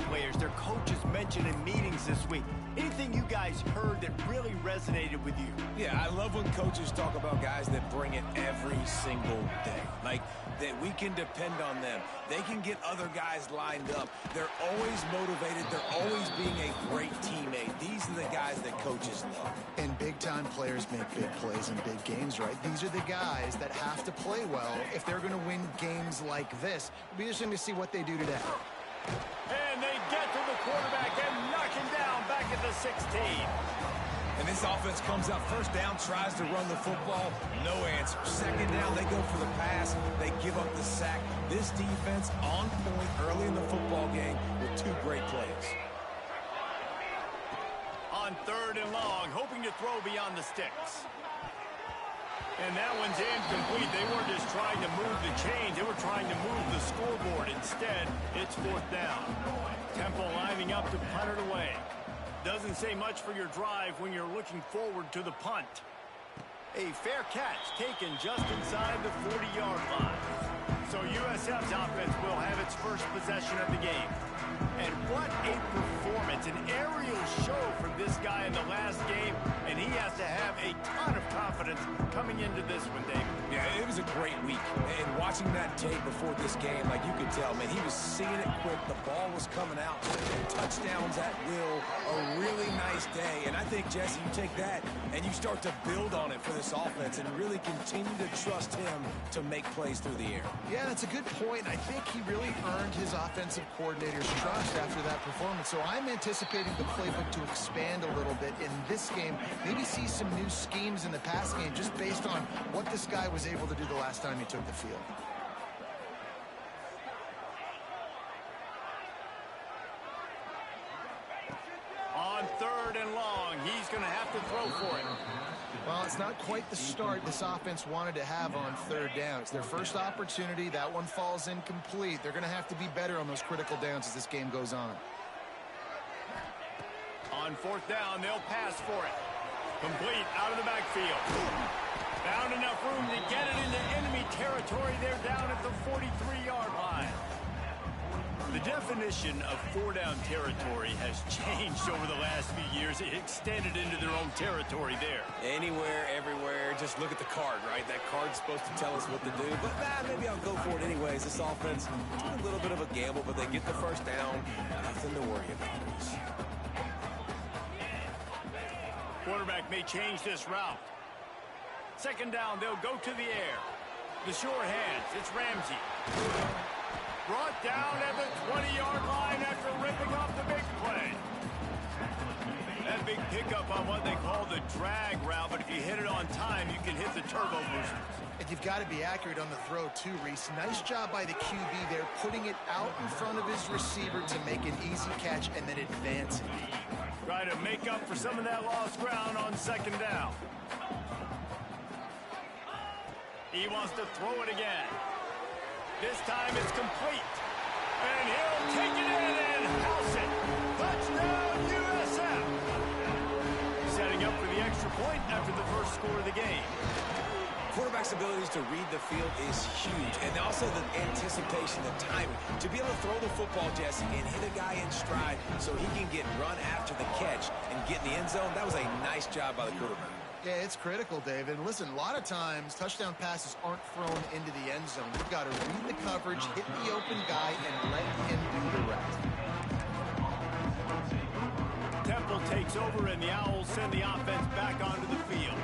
players their coaches mentioned in meetings this week? Anything you guys heard that really resonated with you? Yeah, I love when coaches talk about guys that bring it every single day. Like, that we can depend on them. They can get other guys lined up. They're always motivated. They're always being a great teammate. These are the guys that coaches love. And big-time players make big plays in big games, right? These are the guys that have to play well if they're going to win games like this. We're just going to see what they do today. And they get to the quarterback and knock him down back at the 16. And this offense comes out first down, tries to run the football, no answer. Second down, they go for the pass, they give up the sack. This defense on point early in the football game with two great plays. On 3rd and long, hoping to throw beyond the sticks. And that one's incomplete. They weren't just trying to move the chains, they were trying to move the scoreboard. Instead, it's 4th down. Temple lining up to punt it away. Doesn't say much for your drive when you're looking forward to the punt. A fair catch taken just inside the 40-yard line. So USF's offense will have its first possession of the game. And what a performance, an aerial show from this guy in the last game, and he has to have a ton of confidence coming into this one, David. Yeah, it was a great week. And watching that tape before this game, like you could tell, man, he was seeing it quick. The ball was coming out. Touchdowns at will. A really nice day. And I think, Jesse, you take that and you start to build on it for this offense and really continue to trust him to make plays through the air. Yeah, that's a good point. I think he really earned his offensive coordinator's trust after that performance. So I'm anticipating the playbook to expand a little bit in this game. Maybe see some new schemes in the pass game just based on what this guy was able to do the last time he took the field. On 3rd and long, he's going to have to throw for it. Well, it's not quite the start this offense wanted to have on 3rd down. It's their first opportunity. That one falls incomplete. They're going to have to be better on those critical downs as this game goes on. On 4th down, they'll pass for it. Complete out of the backfield. Found enough room to get it into enemy territory. They're down at the 43-yard line. The definition of 4-down territory has changed over the last few years. It extended into their own territory there. Anywhere, everywhere, just look at the card, right? That card's supposed to tell us what to do, but maybe I'll go for it anyways. This offense, a little bit of a gamble, but they get the first down. Nothing to worry about. Quarterback may change this route. 2nd down, they'll go to the air. The sure hands, it's Ramsey. Brought down at the 20-yard line after ripping off the big play. That big pickup on what they call the drag route, but if you hit it on time, you can hit the turbo boosters. And you've got to be accurate on the throw, too, Reese. Nice job by the QB there, putting it out in front of his receiver to make an easy catch and then advance it. Try to make up for some of that lost ground on 2nd down. He wants to throw it again. This time it's complete. And he'll take it in and house it. Touchdown, USF. Setting up for the extra point after the first score of the game. Quarterback's abilities to read the field is huge, and also the anticipation, the timing. To be able to throw the football, Jesse, and hit a guy in stride so he can get run after the catch and get in the end zone, that was a nice job by the quarterback. Yeah, it's critical, David. Listen, a lot of times, touchdown passes aren't thrown into the end zone. You've got to read the coverage, hit the open guy, and let him do the rest. Temple takes over, and the Owls send the offense back onto the field.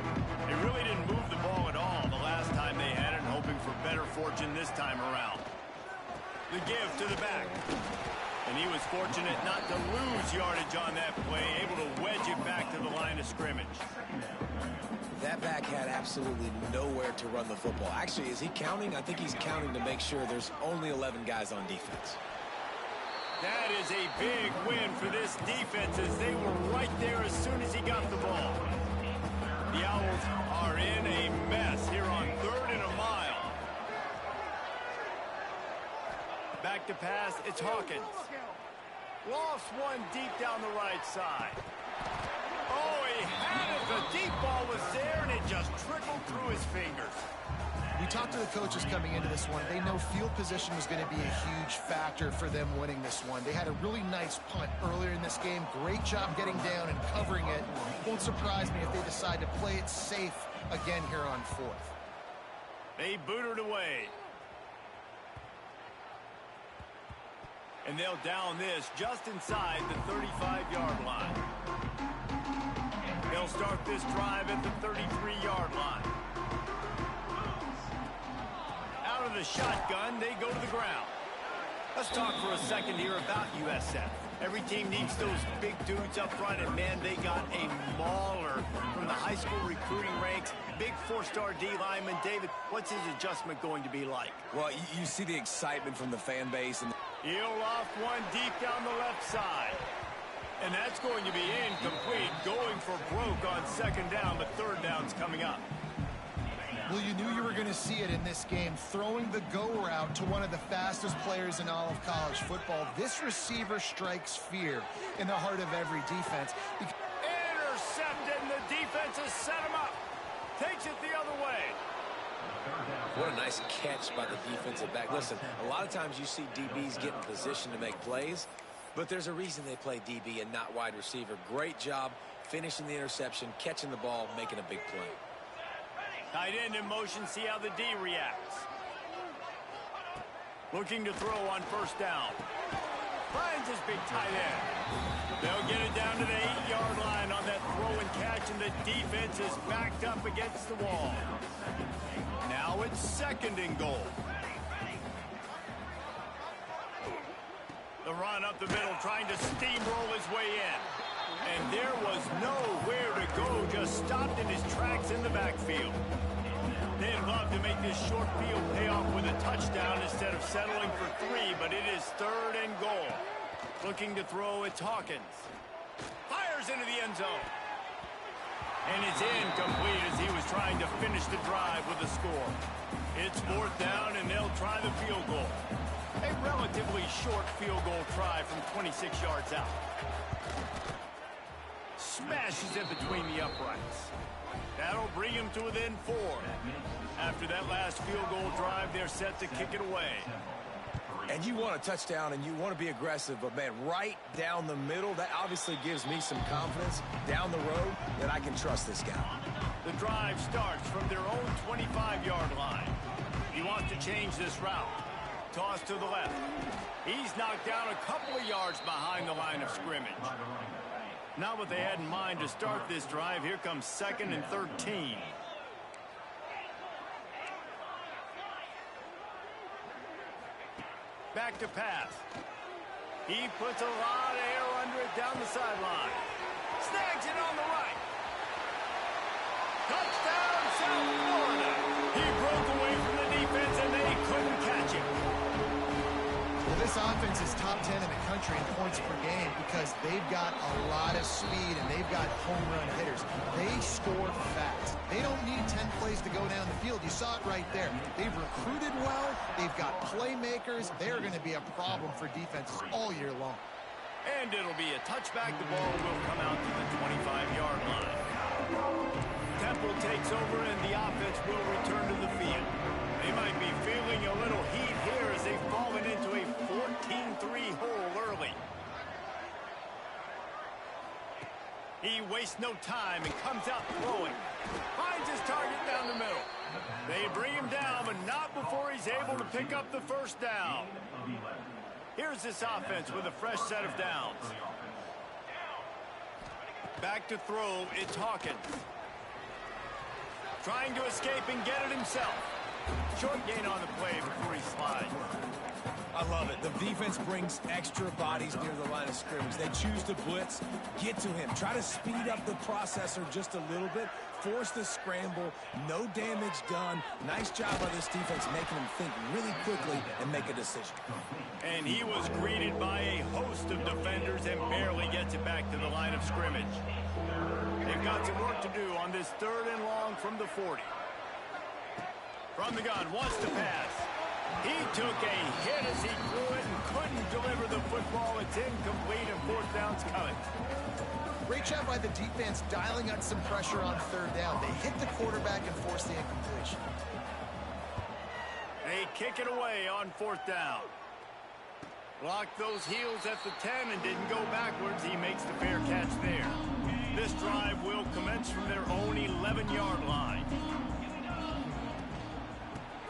They really didn't move the ball at all the last time they had it, hoping for better fortune this time around. The give to the back. And he was fortunate not to lose yardage on that play, able to wedge it back to the line of scrimmage. That back had absolutely nowhere to run the football. Actually, is he counting? I think he's counting to make sure there's only 11 guys on defense. That is a big win for this defense as they were right there as soon as he got the ball. The Owls are in a mess here on 3rd and a mile. Back to pass, it's Hawkins. Lost one deep down the right side. Oh, he had it. The deep ball was there, and it just trickled through his fingers. We talked to the coaches coming into this one. They know field position was going to be a huge factor for them winning this one. They had a really nice punt earlier in this game. Great job getting down and covering it. Won't surprise me if they decide to play it safe again here on fourth. They boot it away. And they'll down this just inside the 35-yard line. They'll start this drive at the 33-yard line. Out of the shotgun, they go to the ground. Let's talk for a second here about USF. Every team needs those big dudes up front, and man, they got a mauler from the high school recruiting ranks. Big four-star D lineman. David, what's his adjustment going to be like? Well, you see the excitement from the fan base. And He'll loft one deep down the left side. And that's going to be incomplete. Going for broke on second down, but third down's coming up. Well, you knew you were going to see it in this game, throwing the go route to one of the fastest players in all of college football. This receiver strikes fear in the heart of every defense. Intercepted, and the defense has set him up. Takes it the other way. what a nice catch by the defensive back. Listen, a lot of times you see DBs get in position to make plays, but there's a reason they play DB and not wide receiver. Great job finishing the interception, catching the ball, making a big play. Tight end in motion, see how the D reacts. Looking to throw on first down. Finds his big tight end. They'll get it down to the 8-yard line on that throw and catch, and the defense is backed up against the wall. Now it's second and goal. The run up the middle, trying to steamroll his way in. And there was nowhere to go, just stopped in his tracks in the backfield. They'd love to make this short field pay off with a touchdown instead of settling for 3, but it is third and goal. Looking to throw, it's Hawkins. Fires into the end zone. And it's incomplete as he was trying to finish the drive with a score. It's fourth down, and they'll try the field goal. A relatively short field goal try from 26 yards out. Smashes it between the uprights. That'll bring him to within 4. After that last field goal drive, they're set to kick it away. And you want a touchdown and you want to be aggressive, but man, right down the middle, that obviously gives me some confidence down the road that I can trust this guy. The drive starts from their own 25-yard line. He wants to change this route. Toss to the left. He's knocked down a couple of yards behind the line of scrimmage. Not what they had in mind to start this drive. Here comes 2nd and 13. Back to pass. He puts a lot of air under it down the sideline. Snags it on the right. Touchdown, South Florida. He broke away from the defense and they couldn't catch him. Well, this offense is top 10 in the country in points per game because they've got a lot of speed and they've got home run hitters. They score fast. They don't need 10 plays to go down the field. You saw it right there. They've recruited well. They've got playmakers. They're going to be a problem for defenses all year long. And it'll be a touchback. The ball will come out to the 25-yard line. Temple takes over and the offense will return to the field. They might be feeling a little heat here as they've fallen into a 14-3 hole early. He wastes no time and comes out throwing. Finds his target down the middle. They bring him down, but not before he's able to pick up the first down. Here's this offense with a fresh set of downs. Back to throw, it's Hawkins. Trying to escape and get it himself. Short gain on the play before he slides. I love it. The defense brings extra bodies near the line of scrimmage. They choose to blitz, get to him, try to speed up the processor just a little bit, force the scramble, no damage done. Nice job by this defense making him think really quickly and make a decision. And he was greeted by a host of defenders and barely gets it back to the line of scrimmage. They've got some work to do on this 3rd and long from the 40. From the gun, wants to pass. He took a hit as he threw it and couldn't deliver the football. It's incomplete and 4th down's coming. Great job by the defense dialing up some pressure on 3rd down. They hit the quarterback and forced the incompletion. kick it away on 4th down. Blocked those heels at the 10 and didn't go backwards. He makes the fair catch there. This drive will commence from their own 11-yard line.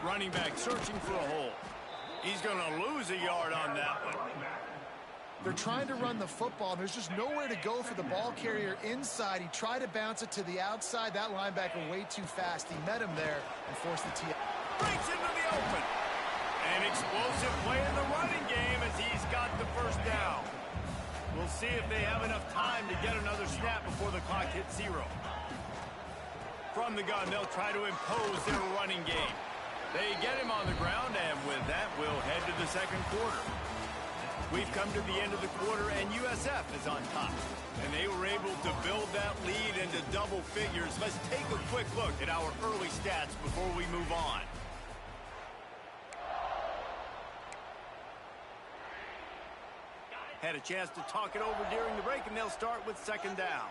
Running back searching for a hole. He's going to lose a yard on that one. They're trying to run the football, and there's just nowhere to go for the ball carrier inside. He tried to bounce it to the outside. That linebacker way too fast. He met him there and forced the TF. Breaks into the open. An explosive play in the running game as he's got the 1st down. We'll see if they have enough time to get another snap before the clock hits 0. From the gun, they'll try to impose their running game. They get him on the ground, and with that, we'll head to the 2nd quarter. We've come to the end of the quarter, and USF is on top. And they were able to build that lead into double figures. Let's take a quick look at our early stats before we move on. Had a chance to talk it over during the break, and they'll start with 2nd down.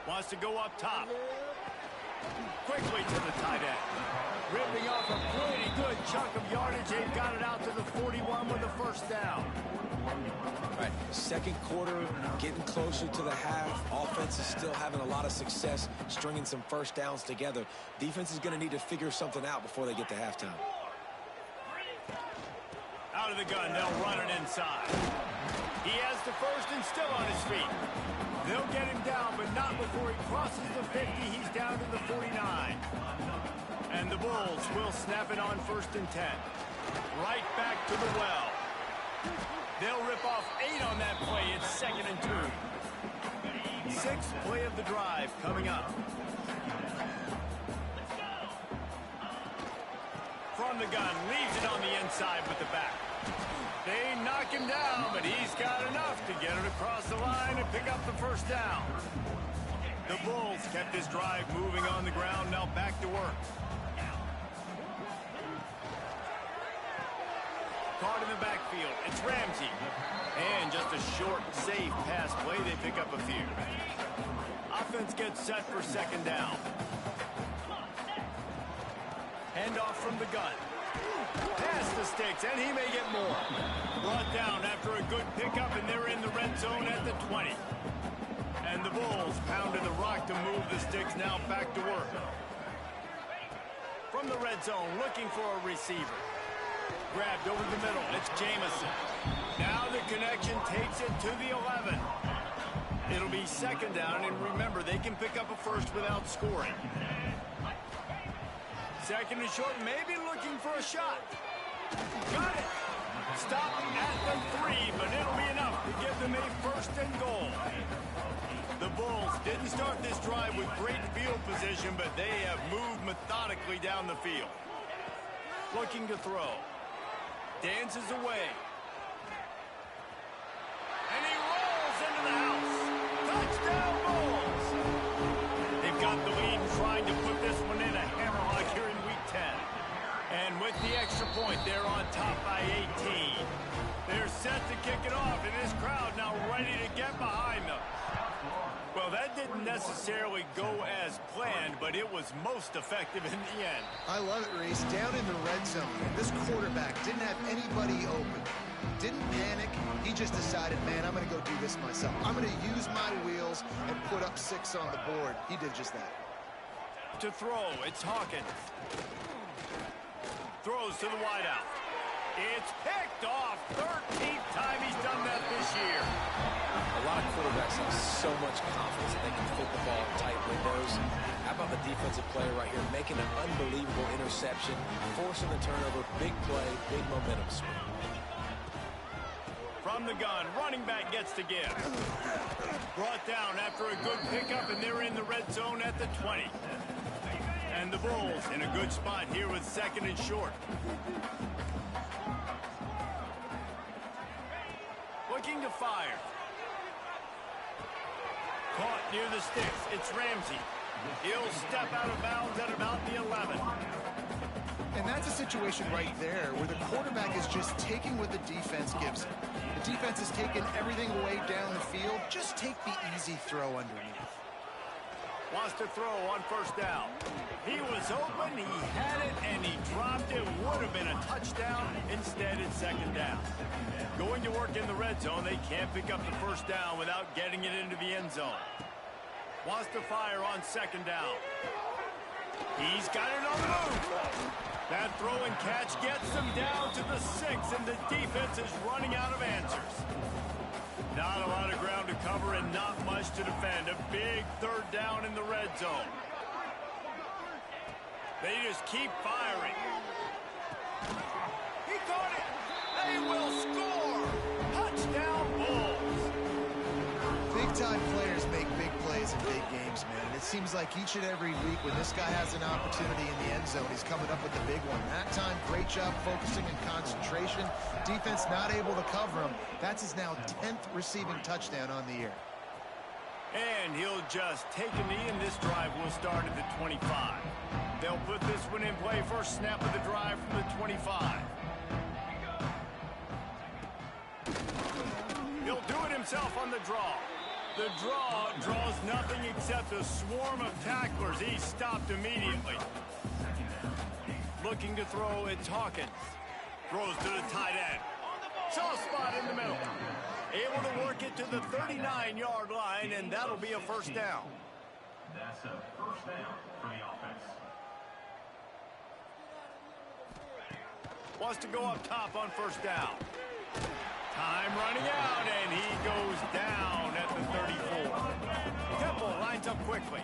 Wants to go up top. Quickly to the tight end. Ripping off a pretty good chunk of yardage. They've got it out to the 41 with the 1st down. All right, 2nd quarter, getting closer to the half. Offense is still having a lot of success stringing some 1st downs together. Defense is going to need to figure something out before they get to halftime. Out of the gun, they'll run it inside. He has the 1st and still on his feet. They'll get him down, but not before he crosses the 50. He's down to the 49. And the Bulls will snap it on 1st and 10. Right back to the well. They'll rip off 8 on that play. It's 2nd and 2. 6th play of the drive coming up. From the gun, leaves it on the inside with the back. They knock him down, but he's got enough to get it across the line and pick up the 1st down. The Bulls kept this drive moving on the ground, now back to work. Caught in the backfield, it's Ramsey. And just a short, safe pass play, they pick up a few. Offense gets set for 2nd down. Handoff from the gun. Past the sticks, and he may get more. Brought down after a good pickup, and they're in the red zone at the 20. And the Bulls pounded the rock to move the sticks, now back to work. From the red zone, looking for a receiver. Grabbed over the middle, it's Jamison. Now the connection takes it to the 11. It'll be 2nd down, and remember, they can pick up a 1st without scoring. 2nd and short, maybe looking for a shot. Got it. Stop at the 3, but it'll be enough to give them a 1st and goal. The Bulls didn't start this drive with great field position, but they have moved methodically down the field. Looking to throw. Dances away. And he rolls into the house. Touchdown, Bulls! They've got the lead and trying to put this one in a hammerlock here in Week 10. And with the extra point, they're on top by 18. They're set to kick it off, and this crowd now ready to get behind them. Well, that didn't necessarily go as planned, but it was most effective in the end. I love it, Reese. Down in the red zone, this quarterback didn't have anybody open. Didn't panic. He just decided, man, I'm going to go do this myself. I'm going to use my wheels and put up 6 on the board. He did just that. To throw, it's Hawkins. Throws to the wideout. It's picked off. 13th time he's done that this year. A lot of quarterbacks have so much confidence that they can fit the ball in tight windows. How about the defensive player right here making an unbelievable interception, forcing the turnover, big play, big momentum swing. From the gun, running back gets to give. Brought down after a good pickup, and they're in the red zone at the 20. And the Bulls in a good spot here with 2nd and short. Looking to fire. Caught near the sticks. It's Ramsey. He'll step out of bounds at about the 11. And that's a situation right there where the quarterback is just taking what the defense gives him. The defense is taking everything away down the field. Just take the easy throw underneath. Wants to throw on first down. He was open, he had it, and he dropped it. Would have been a touchdown. Instead, it's second down. Going to work in the red zone. They can't pick up the first down without getting it into the end zone. Wants to fire on second down. He's got it on the move. That throw and catch gets them down to the 6, and the defense is running out of answers. Not a lot of ground to cover and not much to defend. A big third down in the red zone. They just keep firing. He caught it. They will score. Touchdown, Bulls. Big-time players make big plays in big games, man. And it seems like each and every week when this guy has an opportunity in the end zone, he's coming up with the big one. That time, great job focusing and concentration. Defense not able to cover him. That's his now 10th receiving touchdown on the year. And he'll just take a knee, and this drive will start at the 25. They'll put this one in play. First snap of the drive from the 25. He'll do it himself on the draw. The draw draws nothing except a swarm of tacklers. He's stopped immediately. Looking to throw, it's Hawkins. Throws to the tight end. Soft spot in the middle. Able to work it to the 39-yard line, and that'll be a first down. That's a first down for the offense. Wants to go up top on first down. Time running out, and he goes down at the 34. Temple lines up quickly.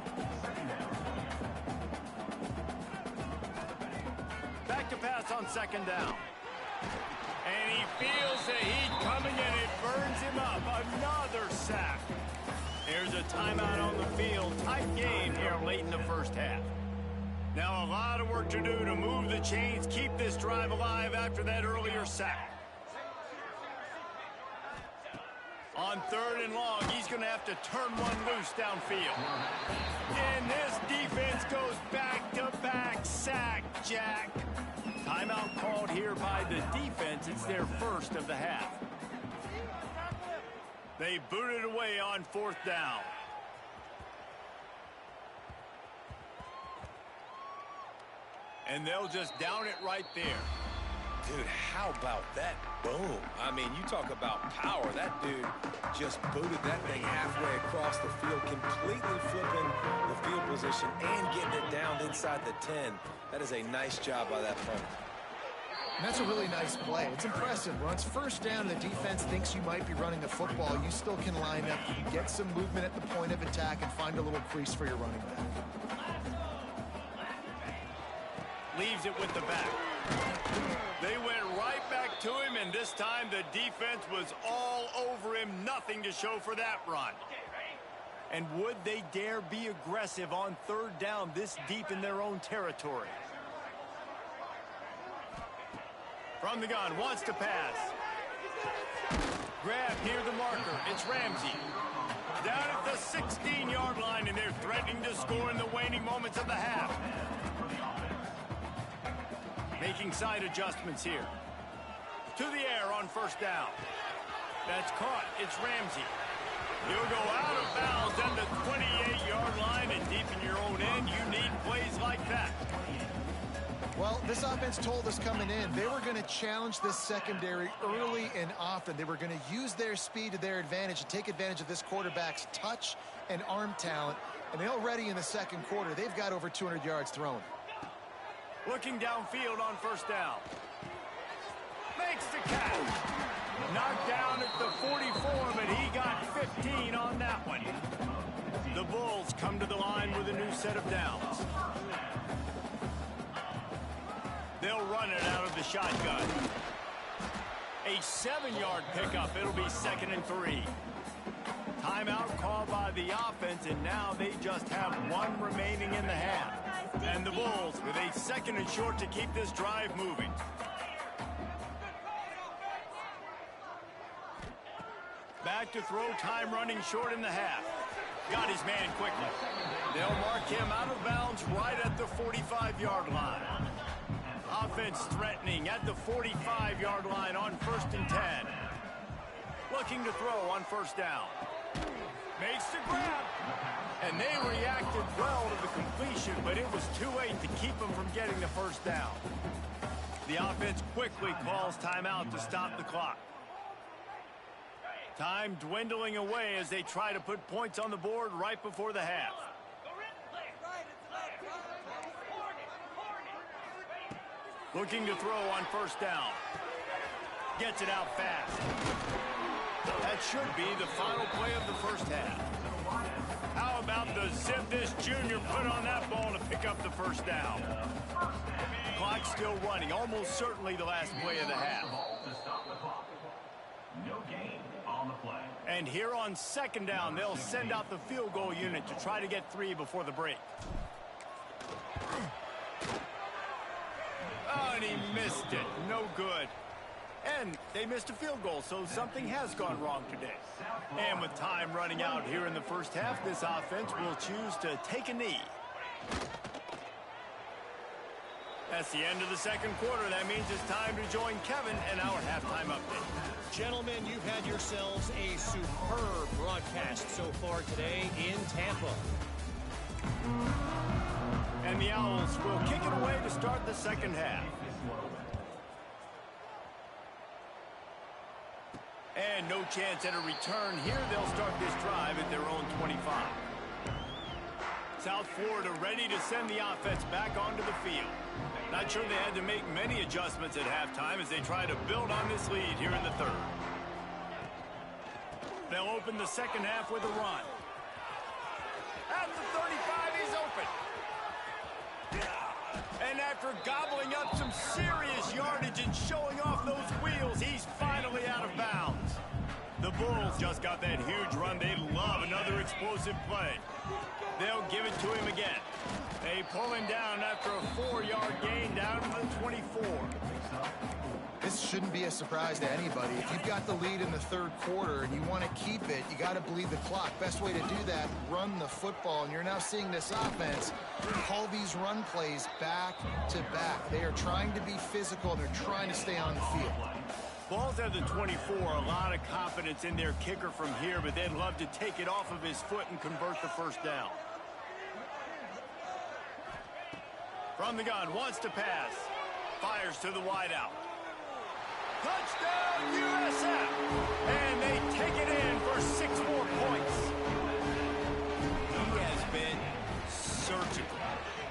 Back to pass on second down. And he feels the heat coming, and it burns him up. Another sack. There's a timeout on the field. Tight game here late in the first half. Now a lot of work to do to move the chains, keep this drive alive after that earlier sack. On third and long, he's going to have to turn one loose downfield. And this defense goes back-to-back sack, Jack. Timeout called here by the defense. It's their first of the half. They booted away on fourth down. And they'll just down it right there. Dude, how about that boom? I mean, you talk about power. That dude just booted that thing halfway across the field, completely flipping the field position and getting it down inside the 10. That is a nice job by that punter. And that's a really nice play. It's impressive. When it's first down, the defense thinks you might be running the football. You still can line up, you can get some movement at the point of attack and find a little crease for your running back. Leaves it with the back. They went right back to him, and this time the defense was all over him. Nothing to show for that run. And would they dare be aggressive on third down this deep in their own territory? From the gun, wants to pass. Grab near the marker. It's Ramsey. Down at the 16-yard line, and they're threatening to score in the waning moments of the half. Making side adjustments here. To the air on first down. That's caught. It's Ramsey. He'll go out of bounds at the 28-yard line, and deep in your own end, you need plays like that. Well, this offense told us coming in, they were going to challenge this secondary early and often. They were going to use their speed to their advantage and take advantage of this quarterback's touch and arm talent. And already in the second quarter, they've got over 200 yards thrown. Looking downfield on first down. Makes the catch. Knocked down at the 44, but he got 15 on that one. The Bulls come to the line with a new set of downs. They'll run it out of the shotgun. A 7-yard pickup. It'll be 2nd and 3. Timeout called by the offense, and now they just have one remaining in the half. And the Bulls with a 2nd and short to keep this drive moving. Back to throw, time running short in the half. Got his man quickly. They'll mark him out of bounds right at the 45-yard line. Offense threatening at the 45-yard line on 1st and 10. Looking to throw on first down. Makes the grab. And they reacted well to the completion, but it was too late to keep them from getting the first down. The offense quickly calls timeout to stop the clock. Time dwindling away as they try to put points on the board right before the half. Looking to throw on first down. Gets it out fast. That should be the final play of the first half. How about the zip this junior put on that ball to pick up the first down? Clock's still running, almost certainly the last play of the half. No gain on the play. And here on second down, they'll send out the field goal unit to try to get 3 before the break. Oh, and he missed it. No good. And they missed a field goal, so something has gone wrong today. And with time running out here in the first half, this offense will choose to take a knee. That's the end of the second quarter. That means it's time to join Kevin in our halftime update. Gentlemen, you've had yourselves a superb broadcast so far today in Tampa. And the Owls will kick it away to start the second half. And no chance at a return here. They'll start this drive at their own 25. South Florida ready to send the offense back onto the field. Not sure they had to make many adjustments at halftime as they try to build on this lead here in the third. They'll open the second half with a run. At the 35, he's open. And after gobbling up some serious yardage and showing off those wheels, he's finally out of bounds. The Bulls just got that huge run. They love another explosive play. They'll give it to him again. They pull him down after a 4-yard gain down to the 24. This shouldn't be a surprise to anybody. If you've got the lead in the third quarter and you want to keep it, you got to bleed the clock. Best way to do that, run the football. And you're now seeing this offense call these run plays back to back. They are trying to be physical. They're trying to stay on the field. Ball's at the 24. A lot of confidence in their kicker from here, but they'd love to take it off of his foot and convert the first down. From the gun, wants to pass. Fires to the wideout. Touchdown, USF! And they take it in for 6 more points. He has been surgical.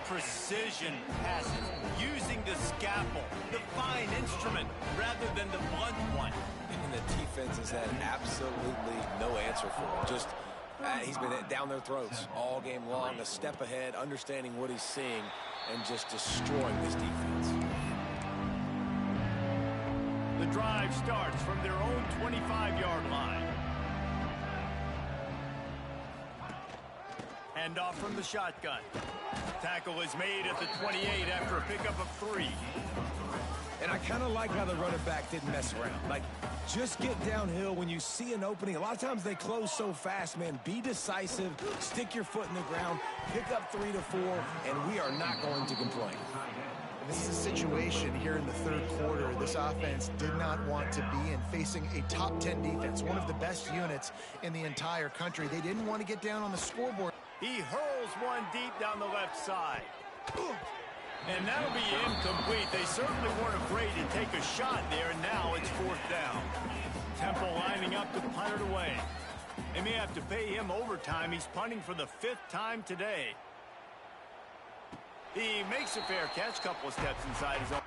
Precision passes, using the scalpel, the fine instrument, rather than the blunt one. And the defense has had absolutely no answer for him. Just, he's been down their throats all game long, a step ahead, understanding what he's seeing, and just destroying this defense. The drive starts from their own 25-yard line. Hand off from the shotgun. Tackle is made at the 28 after a pickup of 3. And I kind of like how the running back didn't mess around. Like, just get downhill when you see an opening. A lot of times they close so fast, man. Be decisive, stick your foot in the ground, pick up 3 to 4, and we are not going to complain. This is a situation here in the third quarter this offense did not want to be in, facing a top 10 defense, one of the best units in the entire country. They didn't want to get down on the scoreboard. He hurls one deep down the left side. And that'll be incomplete. They certainly weren't afraid to take a shot there, and now it's 4th down. Temple lining up to punt it away. They may have to pay him overtime. He's punting for the 5th time today. He makes a fair catch, couple of steps inside his own.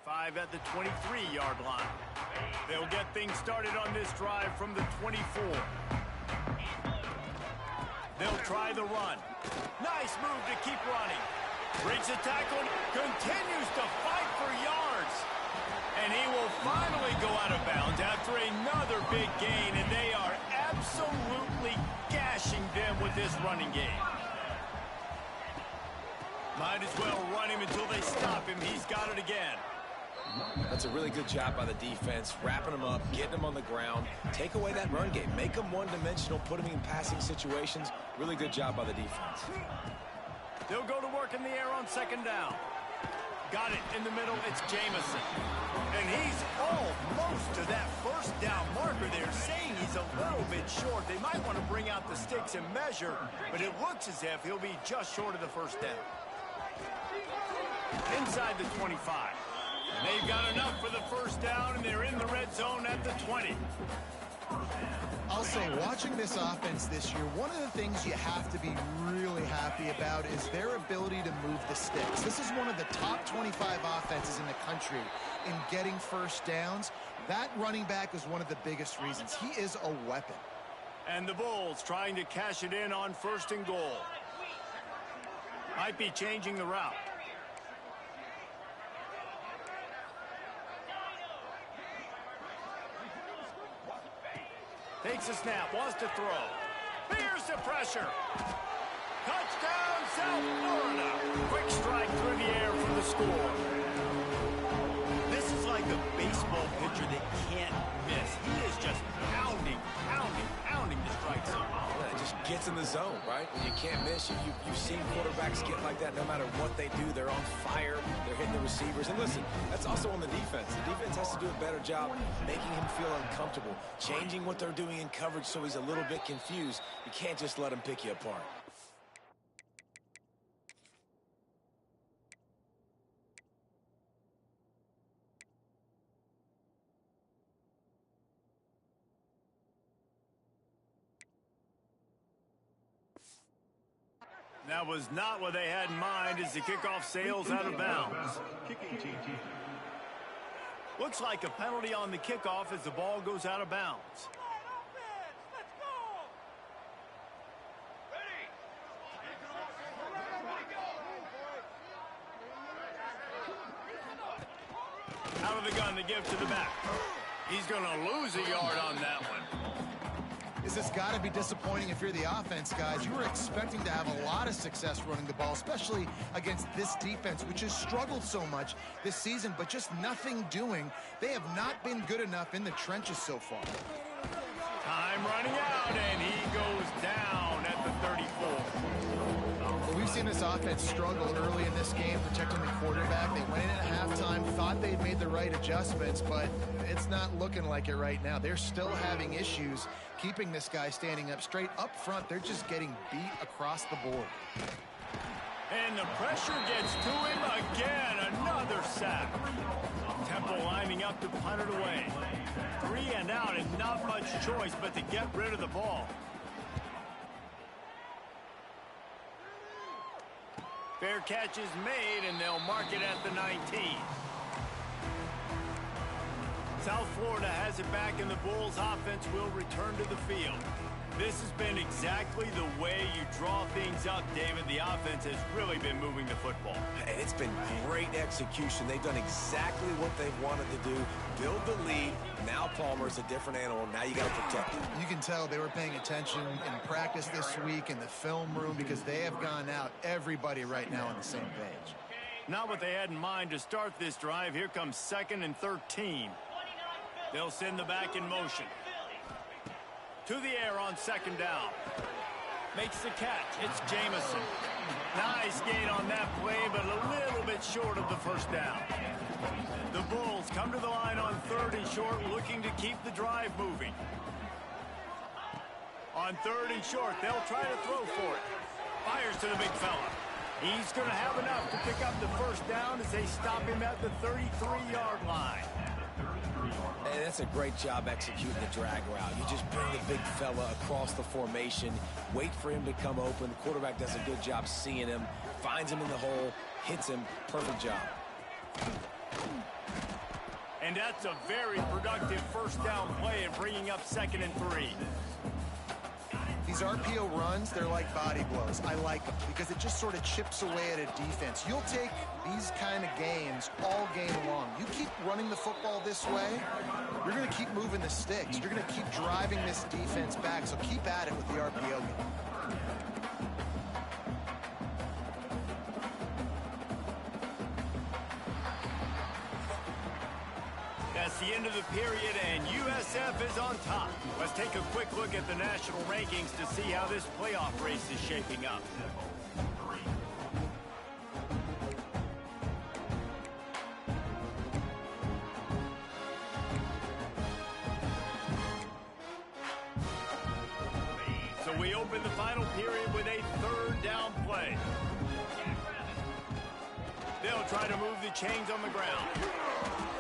Five at the 23-yard line. They'll get things started on this drive from the 24. They'll try the run. Nice move to keep running. Breaks a tackle, continues to fight for yards. And he will finally go out of bounds after another big gain, and they are absolutely gashing them with this running game. Might as well run him until they stop him. He's got it again. That's a really good job by the defense, wrapping them up, getting them on the ground. Take away that run game. Make them one-dimensional, put them in passing situations. Really good job by the defense. They'll go to work in the air on second down. Got it in the middle. It's Jamison. And he's almost to that first down marker there, saying he's a little bit short. They might want to bring out the sticks and measure, but it looks as if he'll be just short of the first down. Inside the 25. They've got enough for the first down, and they're in the red zone at the 20. I'll say, watching this offense this year, one of the things you have to be really happy about is their ability to move the sticks. This is one of the top 25 offenses in the country in getting first downs. That running back is one of the biggest reasons. He is a weapon. And the Bulls trying to cash it in on 1st and goal. Might be changing the route. Takes a snap, wants to throw. Fears the pressure. Touchdown, South Florida. Quick strike through the air for the score. This is like a baseball pitcher that can't miss. He is just pounding the strike zone. Yeah, it just gets in the zone, right? When you can't miss, you've seen quarterbacks get like that no matter what they do. They're on fire. They're hitting the receivers. And listen, that's also on the defense. The defense has to do a better job making him feel uncomfortable, changing what they're doing in coverage so he's a little bit confused. You can't just let him pick you apart. That was not what they had in mind as the kickoff sails out of bounds. Looks like a penalty on the kickoff as the ball goes out of bounds. Out of the gun to give to the back. He's going to lose a yard on that one. This has got to be disappointing if you're the offense, guys. You were expecting to have a lot of success running the ball, especially against this defense, which has struggled so much this season, but just nothing doing. They have not been good enough in the trenches so far. Time running out, and he goes down at the 34. Well, we've seen this offense struggle early in this game protecting the quarterback. They went in at halftime, thought they'd made the right adjustments, but it's not looking like it right now. They're still having issues keeping this guy standing up straight. Up front, they're just getting beat across the board. And the pressure gets to him again. Another sack. Temple lining up to punt it away. 3 and out, and not much choice but to get rid of the ball. Fair catch is made, and they'll mark it at the 19. South Florida has it back, and the Bulls offense will return to the field. This has been exactly the way you draw things up, David. The offense has really been moving the football. And it's been great execution. They've done exactly what they've wanted to do. Build the lead. Now Palmer's a different animal. Now you got to protect him. You can tell they were paying attention in practice this week in the film room because they have gone out, everybody right now on the same page. Not what they had in mind to start this drive. Here comes 2nd and 13. They'll send the back in motion. To the air on 2nd down. Makes the catch. It's Jamison. Nice gain on that play, but a little bit short of the first down. The Bulls come to the line on 3rd and short, looking to keep the drive moving. On 3rd and short, they'll try to throw for it. Fires to the big fella. He's going to have enough to pick up the first down as they stop him at the 33-yard line. And that's a great job executing the drag route. You just bring the big fella across the formation, wait for him to come open. The quarterback does a good job seeing him, finds him in the hole, hits him. Perfect job. And that's a very productive first down play and bringing up 2nd and 3. These RPO runs, they're like body blows. I like them because it just sort of chips away at a defense. You'll take these kind of games all game long. You keep running the football this way, you're going to keep moving the sticks. You're going to keep driving this defense back, so keep at it with the RPO game. That's the end of the period, and USF is on top. Let's take a quick look at the national rankings to see how this playoff race is shaping up. play. They'll try to move the chains on the ground.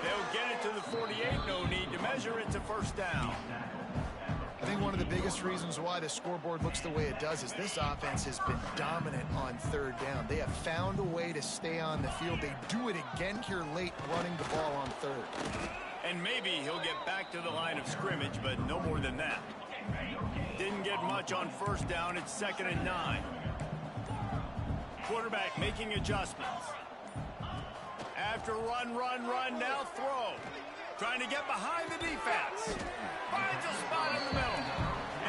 They'll get it to the 48. No need to measure. It's a first down. I think one of the biggest reasons why the scoreboard looks the way it does is this offense has been dominant on third down. They have found a way to stay on the field. They do it again here late, running the ball on third. And maybe he'll get back to the line of scrimmage, but no more than that. Didn't get much on first down. It's 2nd and 9. Quarterback making adjustments. After run, now throw. Trying to get behind the defense. Finds a spot in the middle.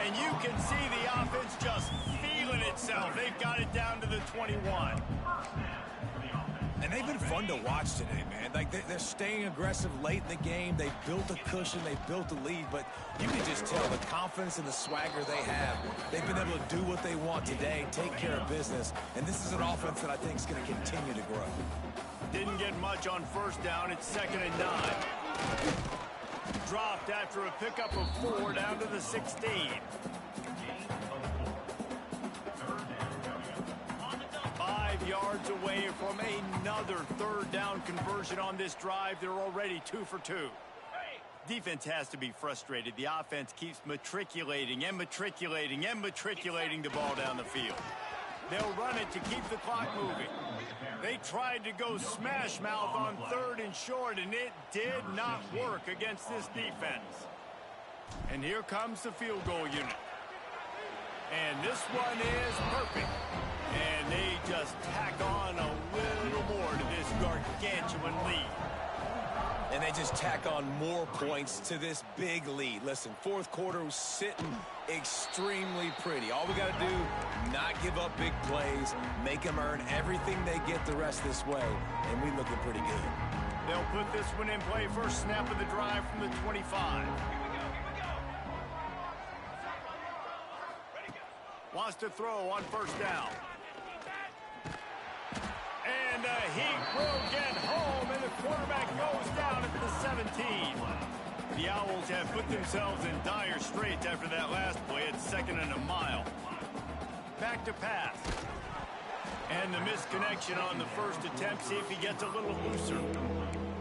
And you can see the offense just feeling itself. They've got it down to the 21. And they've been fun to watch today, man. Like, they're staying aggressive late in the game. They've built a cushion. They've built a lead. But you can just tell the confidence and the swagger they have. They've been able to do what they want today, take care of business. And this is an offense that I think is going to continue to grow. Didn't get much on first down. It's 2nd and 9. Dropped after a pickup of 4 down to the 16. Yards away from another third down conversion on this drive. They're already 2 for 2. Defense has to be frustrated. The offense keeps matriculating the ball down the field. They'll run it to keep the clock moving. They tried to go smash mouth on 3rd and short, and it did not work against this defense. And here comes the field goal unit. And this one is perfect. And they just tack on a little more to this gargantuan lead. And they just tack on more points to this big lead. Listen, fourth quarter was sitting extremely pretty. All we got to do, not give up big plays, make them earn everything they get the rest this way, and we looking pretty good. They'll put this one in play. First snap of the drive from the 25. Wants to throw on first down. And he will get home, and the quarterback goes down at the 17. The Owls have put themselves in dire straits after that last play. It's 2nd and a mile. Back to pass. And the misconnection on the first attempt. See if he gets a little looser.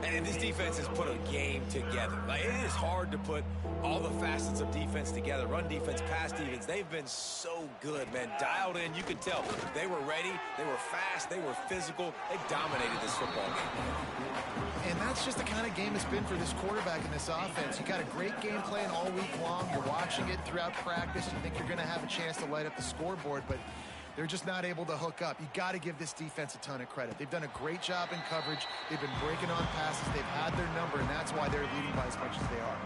And this defense has put a game together. Like, it is hard to put all the facets of defense together. Run defense, pass defense. They've been so good, man. Dialed in. You could tell they were ready. They were fast. They were physical. They dominated this football game. And that's just the kind of game it's been for this quarterback in this offense. You got a great game plan all week long. You're watching it throughout practice. You think you're going to have a chance to light up the scoreboard, but they're just not able to hook up. You got to give this defense a ton of credit. They've done a great job in coverage. They've been breaking on passes. They've had their number, and that's why they're leading by as much as they are.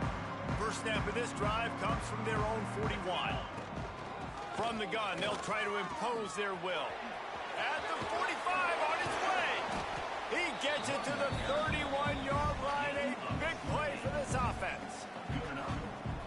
First snap of this drive comes from their own 41. From the gun, they'll try to impose their will. At the 45, on his way. He gets it to the 31-yard line. A big play for this offense.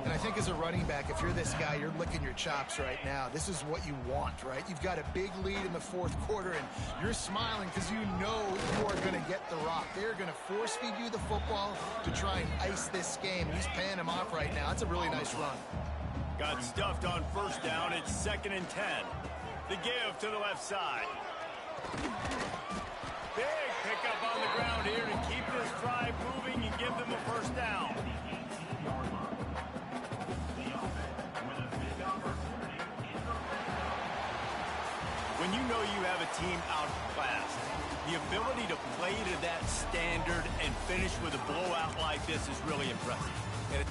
And I think as a running back, if you're this guy, you're licking your chops right now. This is what you want, right? You've got a big lead in the fourth quarter, and you're smiling because you know you are going to get the rock. They're going to force-feed you the football to try and ice this game. He's paying him off right now. That's a really nice run. Got stuffed on first down. It's 2nd and 10. The give to the left side. Big pickup on the ground here to keep this drive moving and give them a first down. When you know you have a team outclassed, the ability to play to that standard and finish with a blowout like this is really impressive. And